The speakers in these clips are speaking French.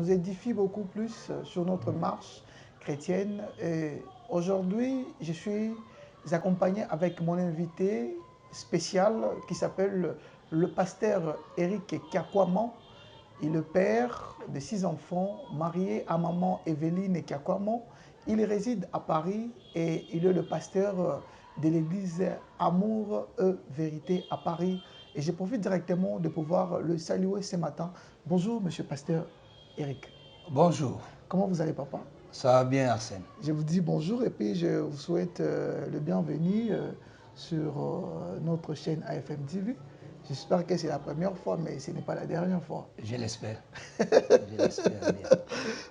Nous édifie beaucoup plus sur notre marche chrétienne. Aujourd'hui, je suis accompagné avec mon invité spécial qui s'appelle le pasteur Éric Kiakouaman. Il est le père de 6 enfants, marié à maman Evelyne Kiakouaman. Il réside à Paris et il est le pasteur de l'église Amour et Vérité à Paris. Et je profite directement de pouvoir le saluer ce matin. Bonjour, monsieur pasteur Éric. Bonjour. Comment vous allez, papa? Ça va bien, Arsène. Je vous dis bonjour et puis je vous souhaite le bienvenu sur notre chaîne AFM TV. J'espère que c'est la première fois, mais ce n'est pas la dernière fois. Je l'espère. Je l'espère bien.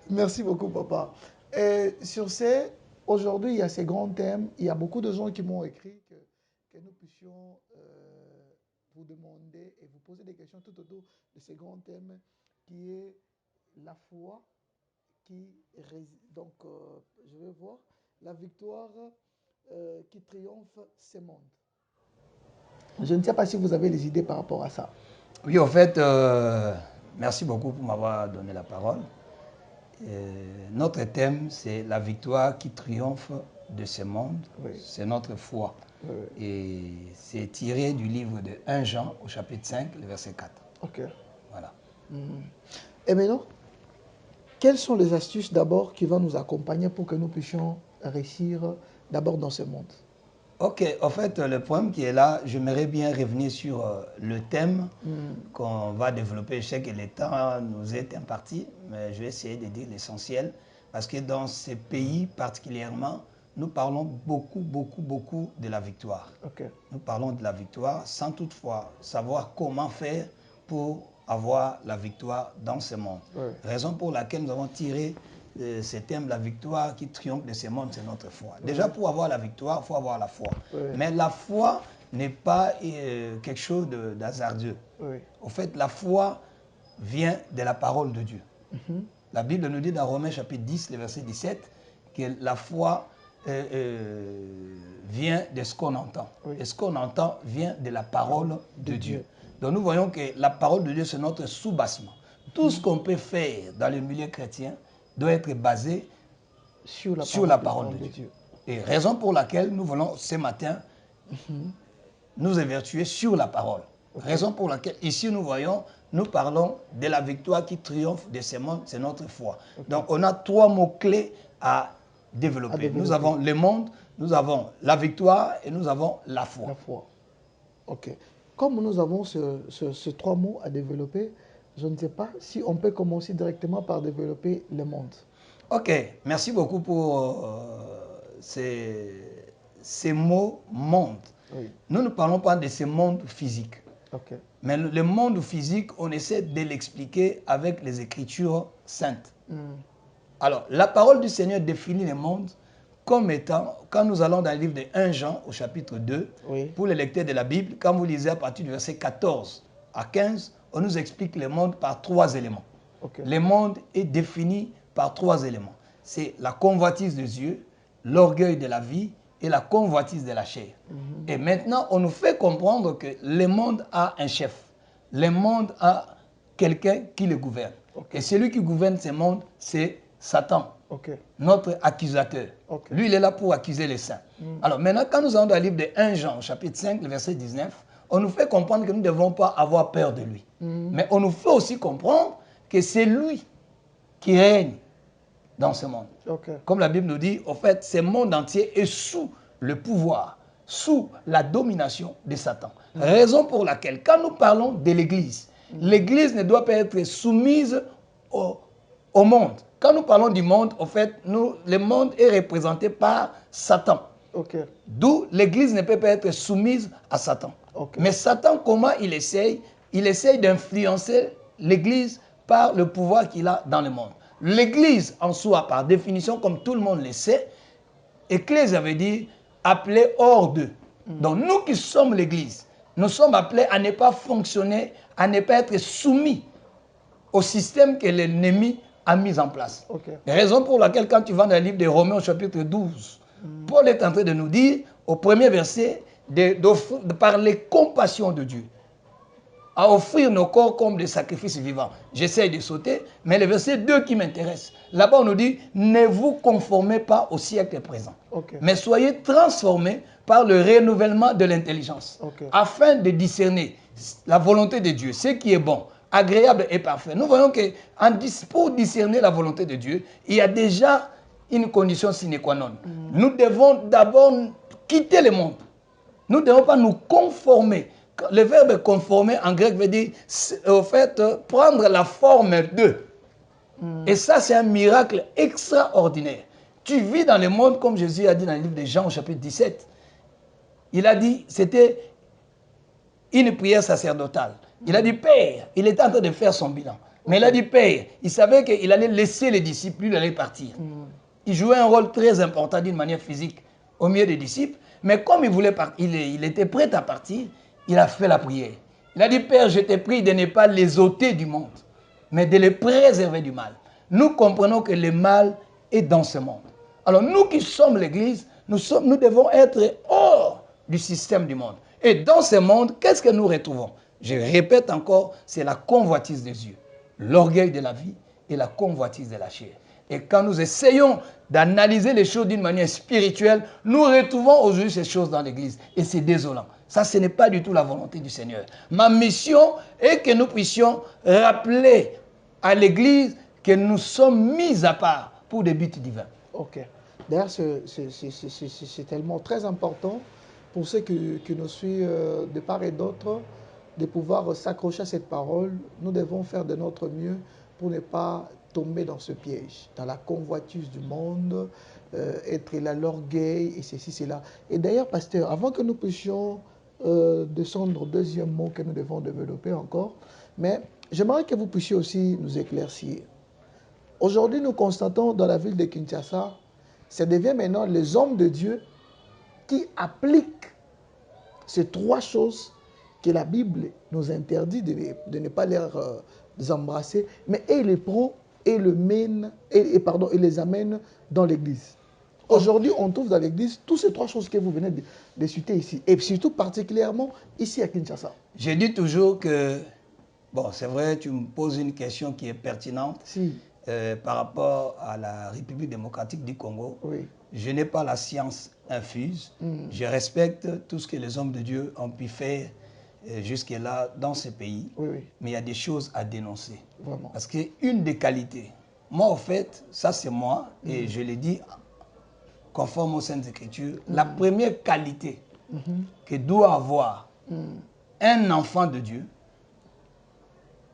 Merci beaucoup, papa. Et sur ce, aujourd'hui, il y a ces grands thèmes. Il y a beaucoup de gens qui m'ont écrit que nous puissions vous demander et vous poser des questions tout autour de ces grands thèmes qui est la foi qui réside. Donc, je vais voir la victoire qui triomphe ces mondes. Je ne sais pas si vous avez des idées par rapport à ça. Oui, en fait, merci beaucoup pour m'avoir donné la parole. Notre thème, c'est la victoire qui triomphe de ce monde. Oui. C'est notre foi. Oui. Et c'est tiré du livre de 1 Jean au chapitre 5, le verset 4. Ok. Voilà. Et maintenant, quelles sont les astuces d'abord qui vont nous accompagner pour que nous puissions réussir d'abord dans ce monde? Ok, en fait, le problème qui est là, j'aimerais bien revenir sur le thème qu'on va développer. Je sais que le temps nous est imparti, mais je vais essayer de dire l'essentiel. Parce que dans ces pays particulièrement, nous parlons beaucoup de la victoire. Okay. Nous parlons de la victoire sans toutefois savoir comment faire pour avoir la victoire dans ce monde. Ouais. Raison pour laquelle nous avons tiré ce thème, la victoire qui triomphe de ce monde, c'est notre foi. Déjà, pour avoir la victoire, il faut avoir la foi. Oui. Mais la foi n'est pas quelque chose d'hasardeux. Oui. En fait, la foi vient de la parole de Dieu. La Bible nous dit dans Romains chapitre 10, le verset 17, que la foi vient de ce qu'on entend. Oui. Et ce qu'on entend vient de la parole de Dieu. Donc nous voyons que la parole de Dieu, c'est notre sous-bassement. Tout ce qu'on peut faire dans le milieu chrétien doit être basé sur la parole de Dieu. Et raison pour laquelle nous voulons ce matin nous évertuer sur la parole. Okay. Raison pour laquelle ici nous voyons, nous parlons de la victoire qui triomphe de ce monde, c'est notre foi. Okay. Donc on a 3 mots-clés à développer. Nous avons le monde, nous avons la victoire et nous avons la foi. La foi. Ok. Comme nous avons ces 3 mots à développer, je ne sais pas si on peut commencer directement par développer le monde. Ok, merci beaucoup pour ces mots monde. Oui. Nous ne parlons pas de ce monde physique. Okay. Mais le monde physique, on essaie de l'expliquer avec les Écritures saintes. Alors, la parole du Seigneur définit le monde comme étant, quand nous allons dans le livre de 1 Jean au chapitre 2, oui. Pour les lecteurs de la Bible, quand vous lisez à partir du verset 14 à 15, on nous explique le monde par 3 éléments. Okay. Le monde est défini par 3 éléments. C'est la convoitise des yeux, l'orgueil de la vie et la convoitise de la chair. Et maintenant, on nous fait comprendre que le monde a un chef. Le monde a quelqu'un qui le gouverne. Okay. Et celui qui gouverne ce monde, c'est Satan, okay. Notre accusateur. Okay. Lui, il est là pour accuser les saints. Alors maintenant, quand nous allons dans le livre de 1 Jean, chapitre 5, le verset 19, on nous fait comprendre que nous ne devons pas avoir peur de lui. Mais on nous fait aussi comprendre que c'est lui qui règne dans ce monde. Okay. Comme la Bible nous dit, au fait, ce monde entier est sous le pouvoir, sous la domination de Satan. Raison pour laquelle, quand nous parlons de l'Église, l'Église ne doit pas être soumise au monde. Quand nous parlons du monde, au fait, le monde est représenté par Satan. Okay. D'où l'Église ne peut pas être soumise à Satan. Okay. Mais Satan, comment il essaye? Il essaye d'influencer l'Église par le pouvoir qu'il a dans le monde. L'Église en soi, par définition, comme tout le monde le sait, Ecclésia veut dire appelé hors d'eux. Donc nous qui sommes l'Église, nous sommes appelés à ne pas fonctionner, à ne pas être soumis au système que l'ennemi a mis en place. Okay. Raison pour laquelle quand tu vas dans le livre de Romains au chapitre 12, Paul est en train de nous dire, au premier verset, de par les compassions de Dieu, à offrir nos corps comme des sacrifices vivants. J'essaie de sauter, mais le verset 2 qui m'intéresse. Là-bas, on nous dit, ne vous conformez pas au siècle présent, mais soyez transformés par le renouvellement de l'intelligence, afin de discerner la volonté de Dieu, ce qui est bon, agréable et parfait. Nous voyons que pour discerner la volonté de Dieu, il y a déjà une condition sine qua non. Nous devons d'abord quitter le monde. Nous ne devons pas nous conformer. Le verbe conformer en grec veut dire, au fait, prendre la forme de. Et ça, c'est un miracle extraordinaire. Tu vis dans le monde, comme Jésus a dit dans le livre de Jean au chapitre 17. Il a dit, c'était une prière sacerdotale. Il a dit, Père, il était en train de faire son bilan. Mais il a dit, Père, il savait qu'il allait laisser les disciples, lui, il allait partir. Il jouait un rôle très important d'une manière physique au milieu des disciples. Mais comme il voulait partir, il était prêt à partir, il a fait la prière. Il a dit, Père, je te prie de ne pas les ôter du monde, mais de les préserver du mal. Nous comprenons que le mal est dans ce monde. Alors nous qui sommes l'Église, nous devons être hors du système du monde. Et dans ce monde, qu'est-ce que nous retrouvons? Je répète encore, c'est la convoitise des yeux, l'orgueil de la vie et la convoitise de la chair. Et quand nous essayons d'analyser les choses d'une manière spirituelle, nous retrouvons aujourd'hui ces choses dans l'Église. Et c'est désolant. Ça, ce n'est pas du tout la volonté du Seigneur. Ma mission est que nous puissions rappeler à l'Église que nous sommes mis à part pour des buts divins. Ok. D'ailleurs, c'est tellement très important pour ceux qui nous suivent de part et d'autre de pouvoir s'accrocher à cette parole. Nous devons faire de notre mieux pour ne pas tomber dans ce piège, dans la convoitise du monde, être là, l'orgueil et ceci, cela. Et d'ailleurs, pasteur, avant que nous puissions descendre au deuxième mot que nous devons développer encore, mais j'aimerais que vous puissiez aussi nous éclaircir. Aujourd'hui, nous constatons dans la ville de Kinshasa, ça devient maintenant les hommes de Dieu qui appliquent ces trois choses que la Bible nous interdit de ne pas les embrasser, mais ils les prend et les amène dans l'église. Aujourd'hui, on trouve dans l'église toutes ces trois choses que vous venez de citer ici, et surtout particulièrement ici à Kinshasa. Je dis toujours que, bon, c'est vrai, tu me poses une question qui est pertinente. Si. Par rapport à la République démocratique du Congo, oui. Je n'ai pas la science infuse. Je respecte tout ce que les hommes de Dieu ont pu faire jusque-là dans ce pays. Oui, oui. Mais il y a des choses à dénoncer. Vraiment. Parce qu'une des qualités, moi, au fait, ça c'est moi, et je l'ai dit conforme aux Saintes Écritures, la première qualité que doit avoir un enfant de Dieu,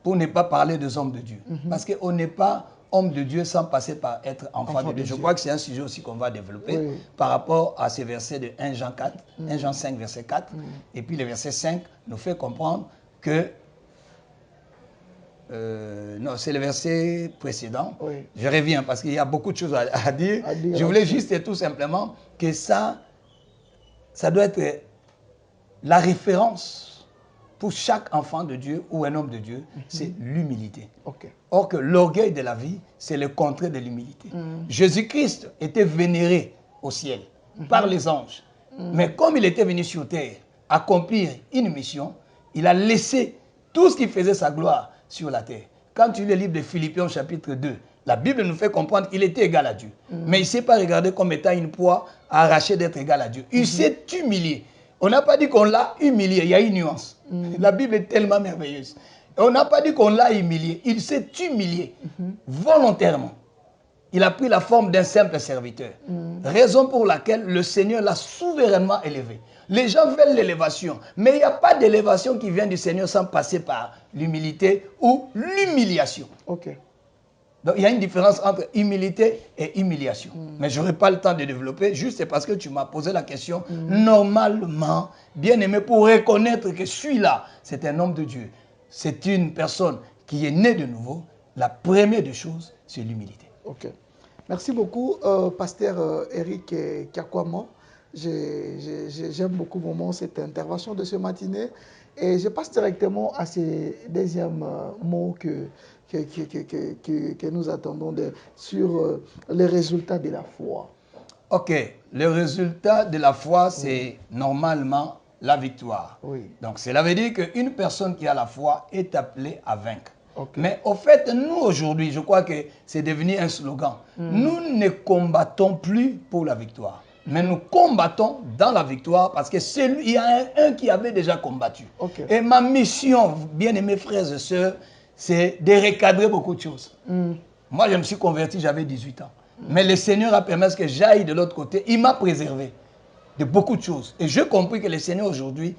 pour ne pas parler des hommes de Dieu. Parce qu'on n'est pas homme de Dieu sans passer par être enfant de Dieu. Je crois que c'est un sujet aussi qu'on va développer par rapport à ces versets de 1 Jean 4, 1 Jean 5, verset 4. Et puis le verset 5 nous fait comprendre que... non, c'est le verset précédent. Oui. Je reviens parce qu'il y a beaucoup de choses à dire. Je voulais juste et tout simplement que ça doit être la référence pour chaque enfant de Dieu ou un homme de Dieu, c'est l'humilité. Or que l'orgueil de la vie, c'est le contraire de l'humilité. Jésus-Christ était vénéré au ciel par les anges. Mais comme il était venu sur terre accomplir une mission, il a laissé tout ce qui faisait sa gloire sur la terre. Quand tu lis le livre de Philippiens chapitre 2, la Bible nous fait comprendre qu'il était égal à Dieu. Mais il ne s'est pas regardé comme étant une proie arrachée d'être égal à Dieu. Il s'est humilié. On n'a pas dit qu'on l'a humilié, il y a une nuance. La Bible est tellement merveilleuse. On n'a pas dit qu'on l'a humilié, il s'est humilié volontairement. Il a pris la forme d'un simple serviteur. Raison pour laquelle le Seigneur l'a souverainement élevé. Les gens veulent l'élévation, mais il n'y a pas d'élévation qui vient du Seigneur sans passer par l'humilité ou l'humiliation. Donc il y a une différence entre humilité et humiliation. Mais je n'aurai pas le temps de développer, juste parce que tu m'as posé la question. Normalement, bien aimé, pour reconnaître que celui-là, c'est un homme de Dieu. C'est une personne qui est née de nouveau. La première des choses, c'est l'humilité. Ok. Merci beaucoup, pasteur Eric Kakwama. J'aime beaucoup vraiment cette intervention de ce matinée. Et je passe directement à ce deuxième mot que nous attendons sur les résultats de la foi. Ok, le résultat de la foi, c'est normalement la victoire. Oui. Donc cela veut dire qu'une personne qui a la foi est appelée à vaincre. Okay. Mais au fait, nous aujourd'hui, je crois que c'est devenu un slogan. Nous ne combattons plus pour la victoire. Mais nous combattons dans la victoire parce que il y a un qui avait déjà combattu. Okay. Et ma mission, bien-aimés frères et sœurs, c'est de recadrer beaucoup de choses. Moi, je me suis converti, j'avais 18 ans. Mais le Seigneur a permis que j'aille de l'autre côté. Il m'a préservé de beaucoup de choses. Et j'ai compris que le Seigneur aujourd'hui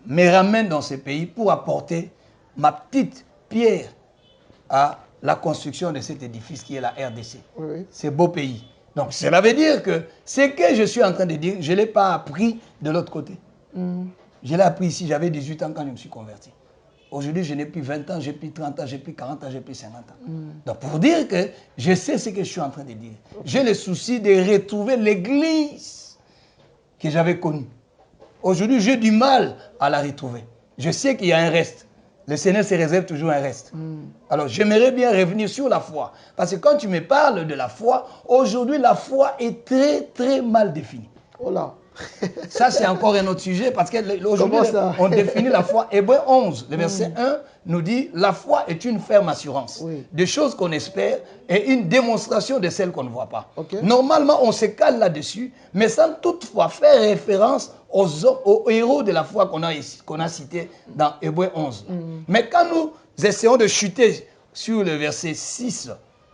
me ramène dans ce pays pour apporter ma petite pierre à la construction de cet édifice qui est la RDC. Oui. C'est beau pays. Donc, cela veut dire que ce que je suis en train de dire, je ne l'ai pas appris de l'autre côté. Je l'ai appris ici, j'avais 18 ans quand je me suis converti. Aujourd'hui, je n'ai plus 20 ans, j'ai plus 30 ans, j'ai plus 40 ans, j'ai plus 50 ans. Donc, pour dire que je sais ce que je suis en train de dire. J'ai le souci de retrouver l'église que j'avais connue. Aujourd'hui, j'ai du mal à la retrouver. Je sais qu'il y a un reste. Le Seigneur se réserve toujours un reste. Alors, j'aimerais bien revenir sur la foi. Parce que quand tu me parles de la foi, aujourd'hui, la foi est très, très mal définie. Oh là. Ça, c'est encore un autre sujet parce qu'aujourd'hui, on définit la foi. Hébreux 11, le verset 1 nous dit « La foi est une ferme assurance des choses qu'on espère et une démonstration de celles qu'on ne voit pas. Okay. » Normalement, on se cale là-dessus, mais sans toutefois faire référence aux héros de la foi qu'on a cités dans Hébreux 11. Mais quand nous essayons de chuter sur le verset 6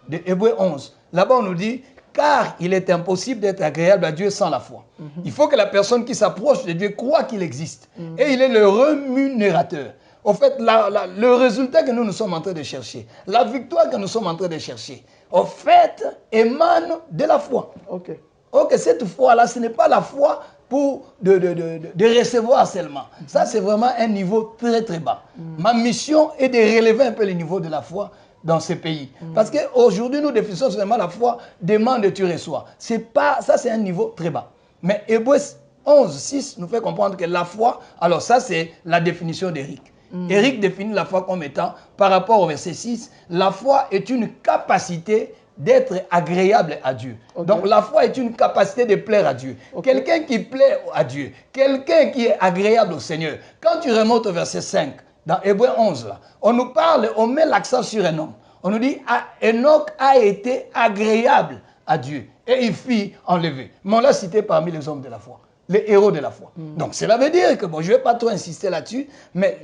de Hébreux 11, là-bas, on nous dit « Car il est impossible d'être agréable à Dieu sans la foi. » Il faut que la personne qui s'approche de Dieu croit qu'il existe. Et il est le rémunérateur. Au fait, le résultat que nous sommes en train de chercher, la victoire que nous sommes en train de chercher, au fait, émane de la foi. Ok, cette foi-là, ce n'est pas la foi pour de recevoir seulement. Ça, c'est vraiment un niveau très, très bas. Ma mission est de relever un peu le niveau de la foi dans ces pays. Parce qu'aujourd'hui, nous définissons seulement la foi, demande et tu reçois. Ça, c'est un niveau très bas. Mais Hébreux 11, 6 nous fait comprendre que la foi, alors ça, c'est la définition d'Éric. Éric définit la foi comme étant, par rapport au verset 6, la foi est une capacité d'être agréable à Dieu. Donc la foi est une capacité de plaire à Dieu. Quelqu'un qui plaît à Dieu, quelqu'un qui est agréable au Seigneur. Quand tu remontes au verset 5, dans Hébreux 11, là, on nous parle, on met l'accent sur un homme. On nous dit, Enoch a été agréable à Dieu et il fut enlevé. Mais on l'a cité parmi les hommes de la foi, les héros de la foi. Donc cela veut dire que, bon, je ne vais pas trop insister là-dessus, mais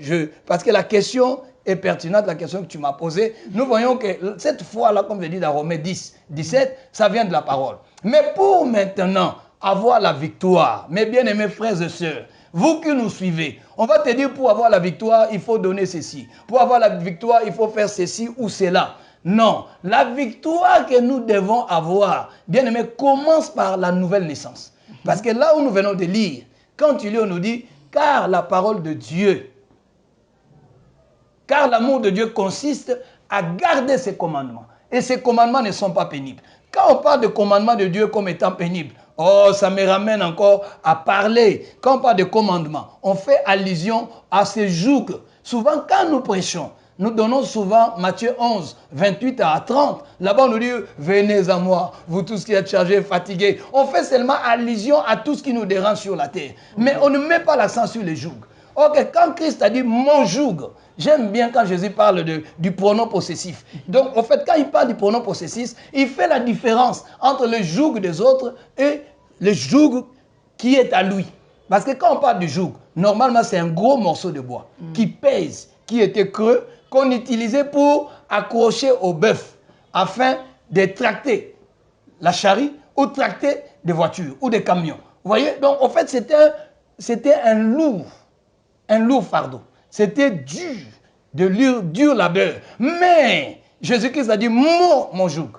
parce que la question est pertinente, la question que tu m'as posée. Nous voyons que cette foi-là, comme je dis dans Romains 10, 17, ça vient de la parole. Mais pour maintenant avoir la victoire, mes bien-aimés frères et sœurs, vous qui nous suivez, on va te dire pour avoir la victoire, il faut donner ceci. Pour avoir la victoire, il faut faire ceci ou cela. Non, la victoire que nous devons avoir, bien aimé, commence par la nouvelle naissance. Parce que là où nous venons de lire, quand tu lis, on nous dit, car la parole de Dieu, car l'amour de Dieu consiste à garder ses commandements. Et ces commandements ne sont pas pénibles. Quand on parle de commandements de Dieu comme étant pénibles, oh, ça me ramène encore à parler. Quand on parle de commandements, on fait allusion à ces jours. Souvent, quand nous prêchons, nous donnons souvent Matthieu 11, 28 à 30. Là-bas, on nous dit, venez à moi, vous tous qui êtes chargés, fatigués. On fait seulement allusion à tout ce qui nous dérange sur la terre. Mais on ne met pas l'accent sur les jours. Ok, quand Christ a dit mon joug, j'aime bien quand Jésus parle du pronom possessif. Donc, en fait, quand il parle du pronom possessif, il fait la différence entre le joug des autres et le joug qui est à lui. Parce que quand on parle du joug, normalement, c'est un gros morceau de bois qui pèse, qui était creux, qu'on utilisait pour accrocher au bœuf afin de tracter la charrue ou tracter des voitures ou des camions. Vous voyez? Donc, en fait, c'était un lourd fardeau. C'était dur labeur. Mais Jésus-Christ a dit mon joug.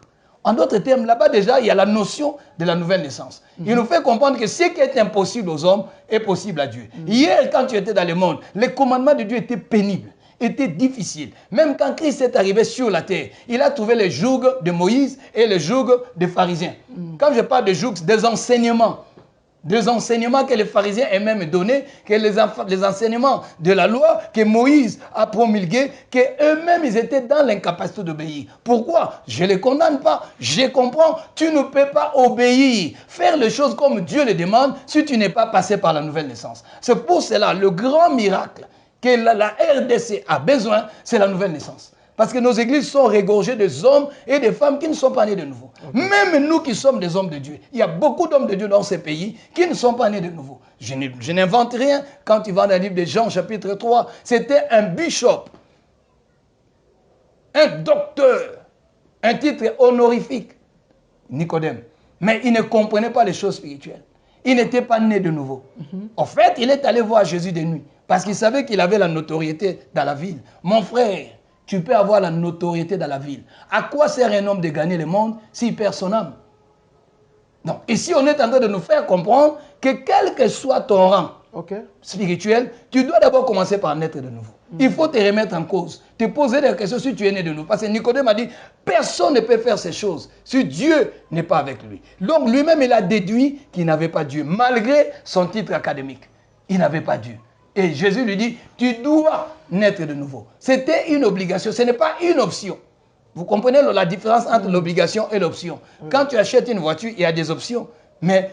En d'autres termes, là-bas déjà, il y a la notion de la nouvelle naissance. Il nous fait comprendre que ce qui est impossible aux hommes est possible à Dieu. Hier, quand tu étais dans le monde, les commandements de Dieu étaient pénibles, étaient difficiles. Même quand Christ est arrivé sur la terre, il a trouvé les jougs de Moïse et les jougs des pharisiens. Quand je parle de jougs, des enseignements des enseignements que les pharisiens eux-mêmes donnaient, que les enseignements de la loi que Moïse a promulgués, qu'eux-mêmes ils étaient dans l'incapacité d'obéir. Pourquoi? Je ne les condamne pas, je comprends. Tu ne peux pas obéir, faire les choses comme Dieu les demande si tu n'es pas passé par la nouvelle naissance. C'est pour cela, le grand miracle que la RDC a besoin, c'est la nouvelle naissance. Parce que nos églises sont regorgées des hommes et des femmes qui ne sont pas nés de nouveau. Okay. Même nous qui sommes des hommes de Dieu, il y a beaucoup d'hommes de Dieu dans ces pays qui ne sont pas nés de nouveau. Je n'invente rien. Quand tu vas dans le livre de Jean, chapitre 3, c'était un bishop, un docteur, un titre honorifique, Nicodème. Mais il ne comprenait pas les choses spirituelles. Il n'était pas né de nouveau. En fait, il est allé voir Jésus de nuit parce qu'il savait qu'il avait la notoriété dans la ville. Mon frère, tu peux avoir la notoriété dans la ville. À quoi sert un homme de gagner le monde s'il perd son âme? Non. Ici, on est en train de nous faire comprendre que quel que soit ton rang spirituel, tu dois d'abord commencer par naître de nouveau. Il faut te remettre en cause, te poser des questions si tu es né de nouveau. Parce que Nicodème a dit, personne ne peut faire ces choses si Dieu n'est pas avec lui. Donc lui-même, il a déduit qu'il n'avait pas Dieu, malgré son titre académique. Il n'avait pas Dieu. Et Jésus lui dit, tu dois naître de nouveau. C'était une obligation, ce n'est pas une option. Vous comprenez la différence entre l'obligation et l'option. Quand tu achètes une voiture, il y a des options, mais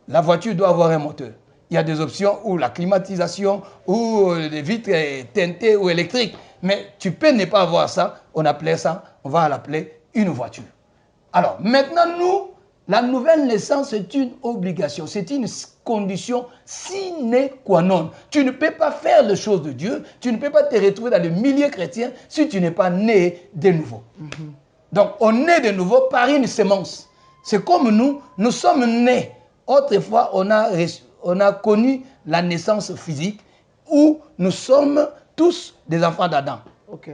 la voiture doit avoir un moteur. Il y a des options où la climatisation, ou les vitres teintées ou électriques. Mais tu peux ne pas avoir ça, on appelait ça, on va l'appeler une voiture. Alors, maintenant, nous, la nouvelle naissance, c'est une obligation, c'est une condition sine qua non. Tu ne peux pas faire les choses de Dieu, tu ne peux pas te retrouver dans le milieu chrétien si tu n'es pas né de nouveau. Donc, on est de nouveau par une sémence. C'est comme nous sommes nés. Autrefois, on a connu la naissance physique où nous sommes tous des enfants d'Adam.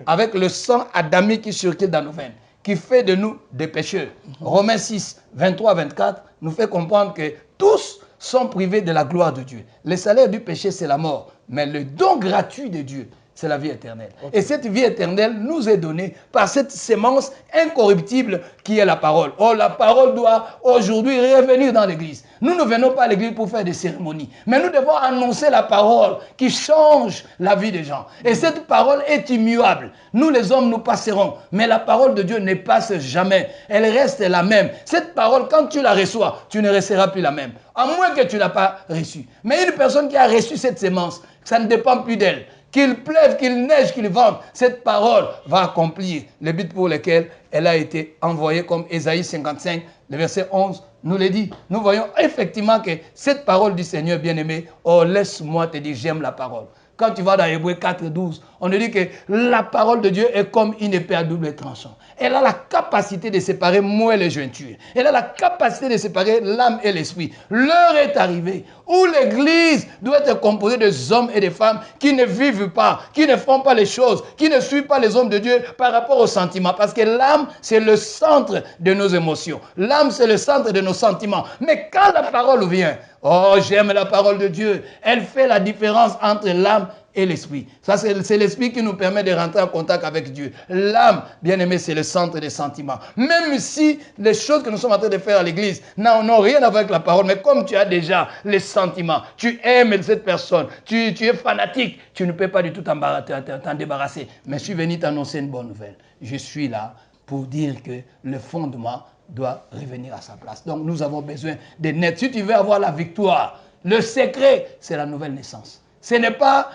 Avec le sang adamique qui circule dans nos veines, qui fait de nous des pécheurs. Romains 6, 23-24 nous fait comprendre que tous sont privés de la gloire de Dieu. Le salaire du péché, c'est la mort. Mais le don gratuit de Dieu, c'est la vie éternelle. Et cette vie éternelle nous est donnée par cette sémence incorruptible qui est la parole. Oh, la parole doit aujourd'hui revenir dans l'église. Nous ne venons pas à l'église pour faire des cérémonies, mais nous devons annoncer la parole qui change la vie des gens. Et cette parole est immuable. Nous les hommes, nous passerons, mais la parole de Dieu ne passe jamais. Elle reste la même. Cette parole, quand tu la reçois, tu ne resteras plus la même, à moins que tu ne l'as pas reçue. Mais une personne qui a reçu cette sémence, ça ne dépend plus d'elle. Qu'il pleuve, qu'il neige, qu'il vente, cette parole va accomplir les buts pour lesquels elle a été envoyée, comme Ésaïe 55, le verset 11 nous le dit. Nous voyons effectivement que cette parole du Seigneur bien-aimé, oh laisse-moi te dire, j'aime la parole. Quand tu vas dans Hébreux 4, 12, on nous dit que la parole de Dieu est comme une épée à double tranchant. Elle a la capacité de séparer moelle et jointure. Elle a la capacité de séparer l'âme et l'esprit. L'heure est arrivée où l'Église doit être composée des hommes et des femmes qui ne vivent pas, qui ne font pas les choses, qui ne suivent pas les hommes de Dieu par rapport aux sentiments. Parce que l'âme, c'est le centre de nos émotions. L'âme, c'est le centre de nos sentiments. Mais quand la parole vient, oh, j'aime la parole de Dieu. Elle fait la différence entre l'âme et l'esprit. Ça, c'est l'esprit qui nous permet de rentrer en contact avec Dieu. L'âme, bien aimé, c'est le centre des sentiments. Même si les choses que nous sommes en train de faire à l'église n'ont rien à voir avec la parole, mais comme tu as déjà les sentiments, tu aimes cette personne, tu es fanatique, tu ne peux pas du tout t'en débarrasser. Mais je suis venu t'annoncer une bonne nouvelle. Je suis là pour dire que le fondement doit revenir à sa place. Donc nous avons besoin de naître. Si tu veux avoir la victoire, le secret, c'est la nouvelle naissance. Ce n'est pas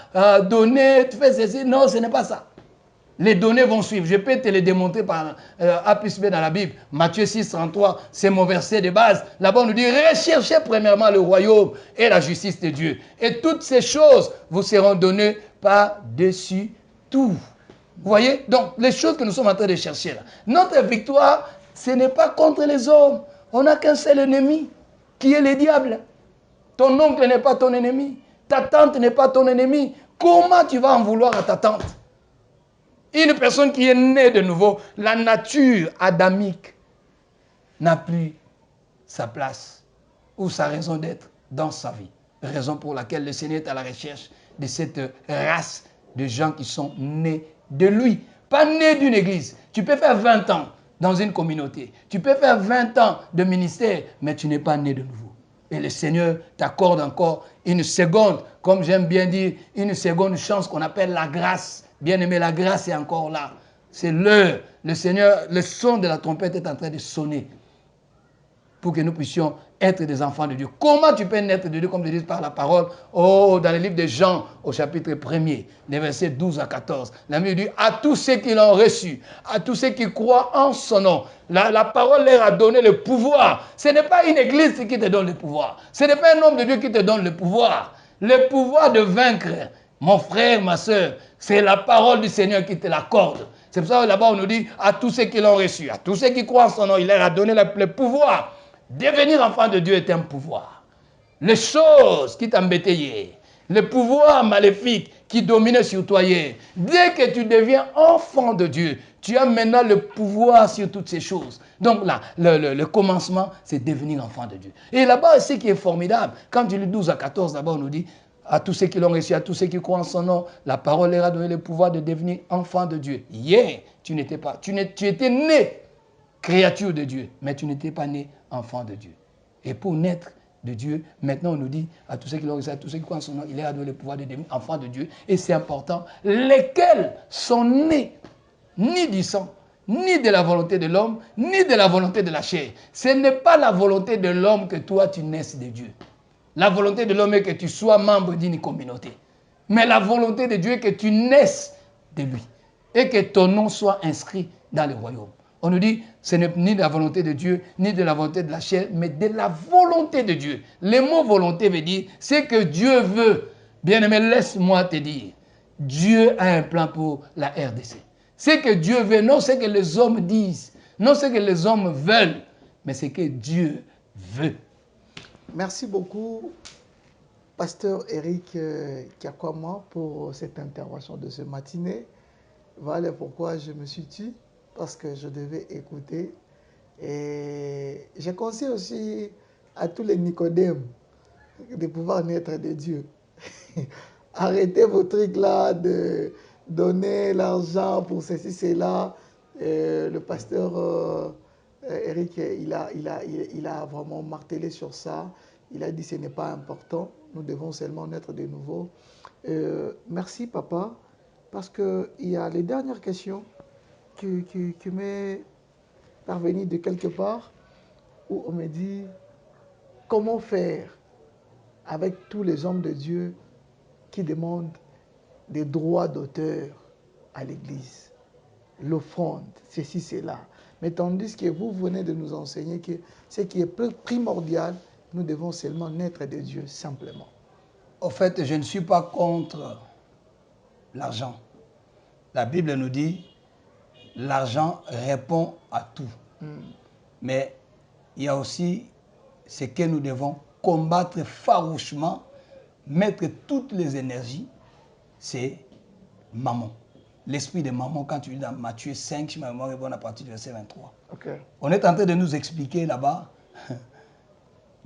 donner, tu fais ceci. Non, ce n'est pas ça. Les données vont suivre. Je peux te les démontrer par A plus B dans la Bible. Matthieu 6, 33, c'est mon verset de base. Là-bas, on nous dit, recherchez premièrement le royaume et la justice de Dieu. Et toutes ces choses vous seront données par-dessus tout. Vous voyez? Donc, les choses que nous sommes en train de chercher là. Notre victoire, ce n'est pas contre les hommes. On n'a qu'un seul ennemi, qui est le diable. Ton oncle n'est pas ton ennemi. Ta tante n'est pas ton ennemi. Comment tu vas en vouloir à ta tante? Une personne qui est née de nouveau, la nature adamique n'a plus sa place ou sa raison d'être dans sa vie. Raison pour laquelle le Seigneur est à la recherche de cette race de gens qui sont nés de lui. Pas nés d'une église. Tu peux faire 20 ans dans une communauté. Tu peux faire 20 ans de ministère, mais tu n'es pas né de nouveau. Et le Seigneur t'accorde encore une seconde, comme j'aime bien dire, une seconde chance qu'on appelle la grâce. Bien aimé, la grâce est encore là. C'est l'heure. Le Seigneur, le son de la trompette est en train de sonner pour que nous puissions être des enfants de Dieu. Comment tu peux naître de Dieu, comme je dis par la parole, dans le livre de Jean, au chapitre 1er, les versets 12 à 14. La Bible dit, à tous ceux qui l'ont reçu, à tous ceux qui croient en son nom, la parole leur a donné le pouvoir. Ce n'est pas une église qui te donne le pouvoir. Ce n'est pas un homme de Dieu qui te donne le pouvoir. Le pouvoir de vaincre, mon frère, ma soeur, c'est la parole du Seigneur qui te l'accorde. C'est pour ça que là-bas on nous dit, à tous ceux qui l'ont reçu, à tous ceux qui croient en son nom, il leur a donné le pouvoir. Devenir enfant de Dieu est un pouvoir. Les choses qui t'embêtaient hier, le pouvoir maléfique qui dominait sur toi hier, dès que tu deviens enfant de Dieu, tu as maintenant le pouvoir sur toutes ces choses. Donc là, le commencement, c'est devenir enfant de Dieu. Et là-bas, ce qui est formidable, quand tu lis 12 à 14, d'abord on nous dit, à tous ceux qui l'ont reçu, à tous ceux qui croient en son nom, la parole leur a donné le pouvoir de devenir enfant de Dieu. Hier, tu n'étais pas, tu étais né créature de Dieu, mais tu n'étais pas né enfant de Dieu. Et pour naître de Dieu, maintenant on nous dit à tous ceux qui l'ont reçu, à tous ceux qui croient en son nom, il leur a donné le pouvoir de devenir enfant de Dieu. Et c'est important, lesquels sont nés ni du sang, ni de la volonté de l'homme, ni de la volonté de la chair. Ce n'est pas la volonté de l'homme que toi tu naisses de Dieu. La volonté de l'homme est que tu sois membre d'une communauté. Mais la volonté de Dieu est que tu naisses de lui. Et que ton nom soit inscrit dans le royaume. On nous dit, ce n'est ni de la volonté de Dieu, ni de la volonté de la chair, mais de la volonté de Dieu. Le mot volonté veut dire, c'est que Dieu veut. Bien-aimé, laisse-moi te dire, Dieu a un plan pour la RDC. C'est que Dieu veut, non ce que les hommes disent, non ce que les hommes veulent, mais c'est que Dieu veut. Merci beaucoup, Pasteur Eric Kiakwama, pour cette intervention de ce matinée. Voilà pourquoi je me suis tué, parce que je devais écouter. Et je conseille aussi à tous les Nicodèmes de pouvoir naître de Dieu. Arrêtez vos trucs là de donner l'argent pour ceci, cela. Le pasteur Eric, il a vraiment martelé sur ça. Il a dit que ce n'est pas important. Nous devons seulement naître de nouveau. Merci, papa, parce qu'il y a les dernières questions qui m'est parvenu de quelque part où on me dit comment faire avec tous les hommes de Dieu qui demandent des droits d'auteur à l'Église, l'offrande, ceci, cela. Mais tandis que vous venez de nous enseigner que ce qui est primordial, nous devons seulement naître de Dieu, simplement. Au fait, je ne suis pas contre l'argent. La Bible nous dit l'argent répond à tout. Mais il y a aussi ce que nous devons combattre farouchement, mettre toutes les énergies, c'est mammon. L'esprit de mammon, quand tu lis dans Matthieu 5, je me bonne à partir du verset 23. Okay. On est en train de nous expliquer là-bas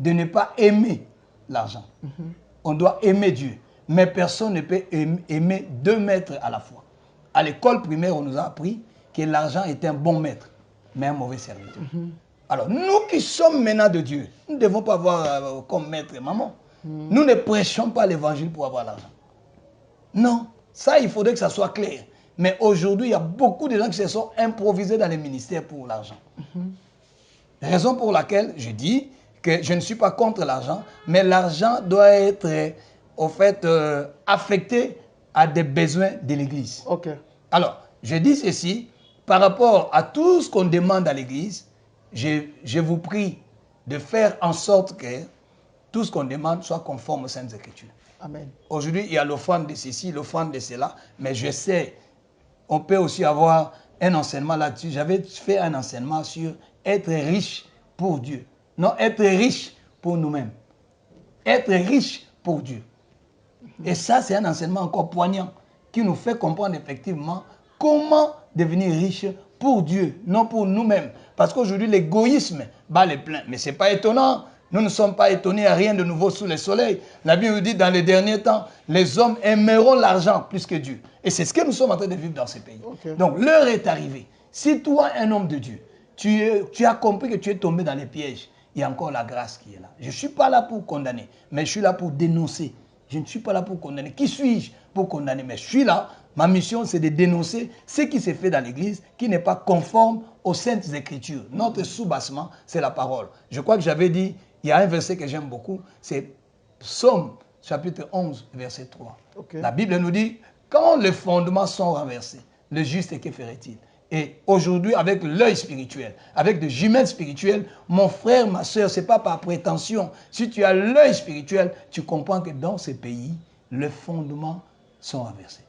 de ne pas aimer l'argent. On doit aimer Dieu. Mais personne ne peut aimer deux maîtres à la fois. À l'école primaire, on nous a appris que l'argent est un bon maître, mais un mauvais serviteur. Alors, nous qui sommes maintenant de Dieu, nous ne devons pas avoir comme maître maman. Nous ne prêchons pas l'évangile pour avoir l'argent. Non, ça, il faudrait que ça soit clair. Mais aujourd'hui, il y a beaucoup de gens qui se sont improvisés dans les ministères pour l'argent. Raison pour laquelle je dis que je ne suis pas contre l'argent, mais l'argent doit être, au fait, affecté à des besoins de l'Église. Okay. Alors, je dis ceci, par rapport à tout ce qu'on demande à l'Église, je vous prie de faire en sorte que tout ce qu'on demande soit conforme aux Saintes Écritures. Amen. Aujourd'hui, il y a l'offrande de ceci, l'offrande de cela, mais je sais, on peut aussi avoir un enseignement là-dessus. J'avais fait un enseignement sur être riche pour Dieu. Non, être riche pour nous-mêmes. Être riche pour Dieu. Et ça, c'est un enseignement encore poignant qui nous fait comprendre effectivement comment devenir riche pour Dieu, non pour nous-mêmes. Parce qu'aujourd'hui, l'égoïsme bat les pleins. Mais ce n'est pas étonnant. Nous ne sommes pas étonnés à rien de nouveau sous le soleil. La Bible dit dans les derniers temps, les hommes aimeront l'argent plus que Dieu. Et c'est ce que nous sommes en train de vivre dans ces pays. Okay. Donc l'heure est arrivée. Si toi, un homme de Dieu, tu as compris que tu es tombé dans les pièges, il y a encore la grâce qui est là. Je ne suis pas là pour condamner, mais je suis là pour dénoncer. Je ne suis pas là pour condamner. Qui suis-je pour condamner? Mais je suis là. Ma mission, c'est de dénoncer ce qui s'est fait dans l'Église, qui n'est pas conforme aux Saintes Écritures. Notre soubassement, c'est la parole. Je crois que j'avais dit, il y a un verset que j'aime beaucoup, c'est Psaume, chapitre 11, verset 3. Okay. La Bible nous dit, quand les fondements sont renversés, le juste, que ferait-il? Et aujourd'hui, avec l'œil spirituel, avec des jumelles spirituelles, mon frère, ma soeur, ce n'est pas par prétention. Si tu as l'œil spirituel, tu comprends que dans ces pays, les fondements sont renversés.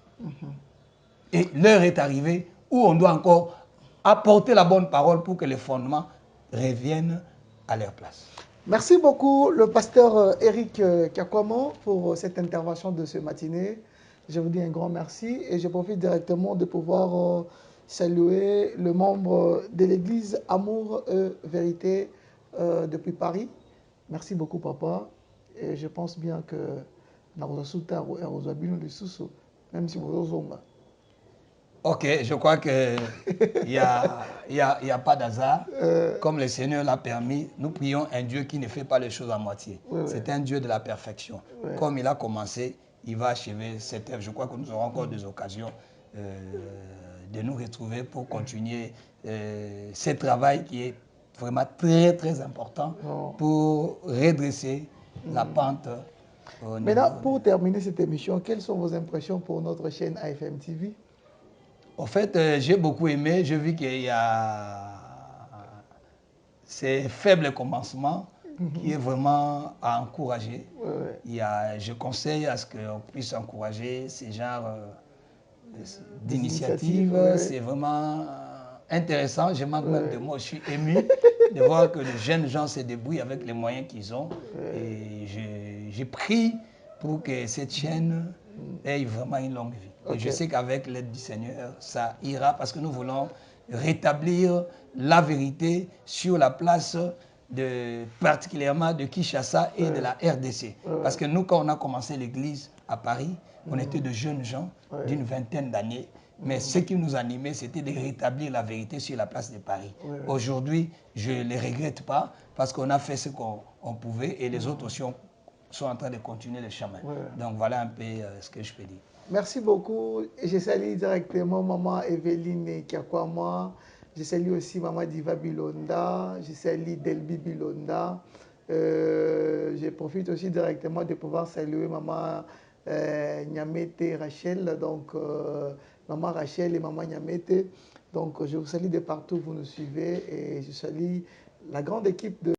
Et l'heure est arrivée où on doit encore apporter la bonne parole pour que les fondements reviennent à leur place. Merci beaucoup, le pasteur Eric Kiakwamo, pour cette intervention de ce matinée. Je vous dis un grand merci et je profite directement de pouvoir saluer le membre de l'église Amour Vérité depuis Paris. Merci beaucoup, papa. Et je pense bien que même si vous Ok, je crois qu'il n'y a pas d'hasard. Comme le Seigneur l'a permis, nous prions un Dieu qui ne fait pas les choses à moitié. C'est un Dieu de la perfection. Comme il a commencé, il va achever cette œuvre. Je crois que nous aurons encore des occasions de nous retrouver pour continuer ce travail qui est vraiment très, très important pour redresser la pente. Maintenant, pour terminer cette émission, quelles sont vos impressions pour notre chaîne AFM TV? En fait, j'ai beaucoup aimé. J'ai vu qu'il y a ces faibles commencements qui est vraiment à encourager. Je conseille à ce qu'on puisse encourager ces genres d'initiatives. C'est vraiment intéressant. Je manque même de mots. Je suis ému de voir que les jeunes gens se débrouillent avec les moyens qu'ils ont. Et j'ai prie pour que cette chaîne ait vraiment une longue vie. Et je sais qu'avec l'aide du Seigneur, ça ira parce que nous voulons rétablir la vérité sur la place particulièrement de Kinshasa et de la RDC. Parce que nous, quand on a commencé l'église à Paris, on était de jeunes gens d'une vingtaine d'années. Mais ce qui nous animait, c'était de rétablir la vérité sur la place de Paris. Aujourd'hui, je ne les regrette pas parce qu'on a fait ce qu'on pouvait et les autres aussi sont en train de continuer le chemin. Donc voilà un peu ce que je peux dire. Merci beaucoup. Je salue directement maman Evelyne Kiakwama. Je salue aussi maman Diva Bilonda. Je salue Delbi Bilonda. Je profite aussi directement de pouvoir saluer maman Nyamete Rachel. Donc maman Rachel et maman Nyamete. Donc je vous salue de partout où vous nous suivez et je salue la grande équipe de